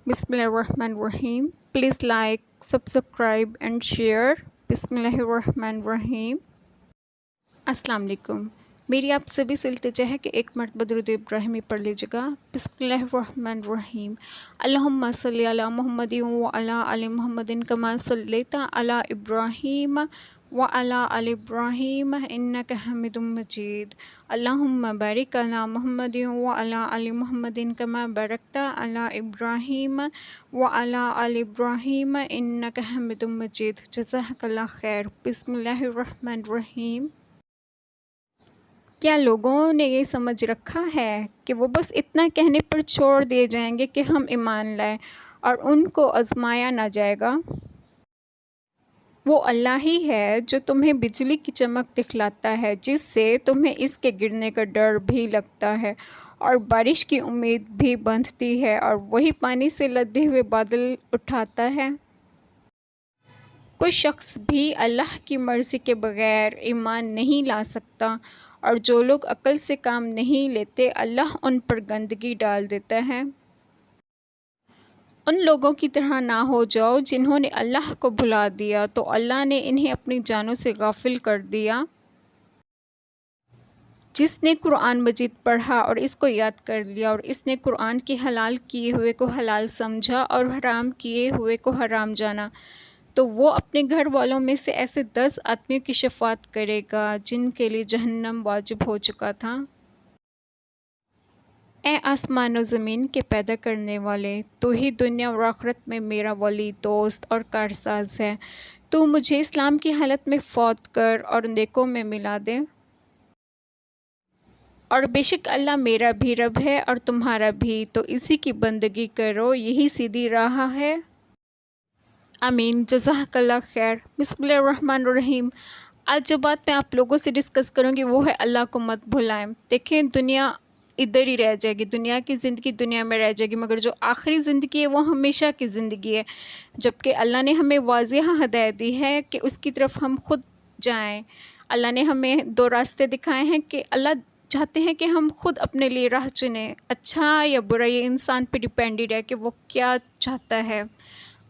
بسم اللہ الرحمن الرحیم. Please like, subscribe and share. بسم اللہ الرحمن الرحیم. السلام علیکم. میری آپ سبھی سے التجا ہے کہ ایک مرتبہ درود ابراہیمی پڑھ لیجیے گا. بسم اللہ الرحمن الرحیم. اللہم صلی علی محمد وعلی آل محمد کما صلیت علی ابراہیم وعلی آل ابراہیم انک حمید مجید. اللہم بارک علی محمد وعلی آل محمد کما بارکت علی ابراہیم وعلی آل ابراہیم انک حمید مجید. جزاک اللہ خیر. بسم اللہ الرحمن الرحیم. کیا لوگوں نے یہ سمجھ رکھا ہے کہ وہ بس اتنا کہنے پر چھوڑ دیے جائیں گے کہ ہم ایمان لائیں اور ان کو آزمایا نہ جائے گا؟ وہ اللہ ہی ہے جو تمہیں بجلی کی چمک دکھلاتا ہے جس سے تمہیں اس کے گرنے کا ڈر بھی لگتا ہے اور بارش کی امید بھی بندھتی ہے، اور وہی پانی سے لدے ہوئے بادل اٹھاتا ہے۔ کوئی شخص بھی اللہ کی مرضی کے بغیر ایمان نہیں لا سکتا، اور جو لوگ عقل سے کام نہیں لیتے اللہ ان پر گندگی ڈال دیتا ہے۔ ان لوگوں کی طرح نہ ہو جاؤ جنہوں نے اللہ کو بھلا دیا تو اللہ نے انہیں اپنی جانوں سے غافل کر دیا۔ جس نے قرآن مجید پڑھا اور اس کو یاد کر لیا، اور اس نے قرآن کے حلال کیے ہوئے کو حلال سمجھا اور حرام کیے ہوئے کو حرام جانا، تو وہ اپنے گھر والوں میں سے ایسے 10 آدمیوں کی شفاعت کرے گا جن کے لیے جہنم واجب ہو چکا تھا۔ اے آسمان و زمین کے پیدا کرنے والے، تو ہی دنیا اور آخرت میں میرا ولی، دوست اور کارساز ہے۔ تو مجھے اسلام کی حالت میں فوت کر اور نیکوں میں ملا دے، اور بے شک اللہ میرا بھی رب ہے اور تمہارا بھی، تو اسی کی بندگی کرو، یہی سیدھی راہ ہے۔ آمین. جزاک اللہ خیر. بسم اللہ الرحمن الرحیم. آج جو بات میں آپ لوگوں سے ڈسکس کروں گی وہ ہے اللہ کو مت بھلائیں. دیکھیں دنیا ادھر ہی رہ جائے گی، دنیا کی زندگی دنیا میں رہ جائے گی، مگر جو آخری زندگی ہے وہ ہمیشہ کی زندگی ہے، جبکہ اللہ نے ہمیں واضح ہدایت دی ہے کہ اس کی طرف ہم خود جائیں۔ اللہ نے ہمیں 2 راستے دکھائے ہیں کہ اللہ چاہتے ہیں کہ ہم خود اپنے لیے راہ چنیں، اچھا یا برا یہ انسان پہ ڈیپینڈڈ ہے کہ وہ کیا چاہتا ہے۔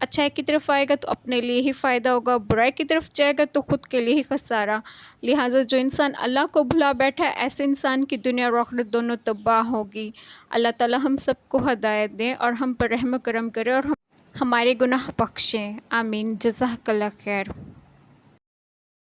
اچھائی کی طرف آئے گا تو اپنے لیے ہی فائدہ ہوگا، برائی کی طرف جائے گا تو خود کے لیے ہی خسارہ۔ لہٰذا جو انسان اللہ کو بھلا بیٹھا ہے ایسے انسان کی دنیا اور آخرت دونوں تباہ ہوگی۔ اللہ تعالی ہم سب کو ہدایت دیں اور ہم پر رحم و کرم کرے اور ہمارے گناہ بخشیں. آمین. جزاک اللہ خیر.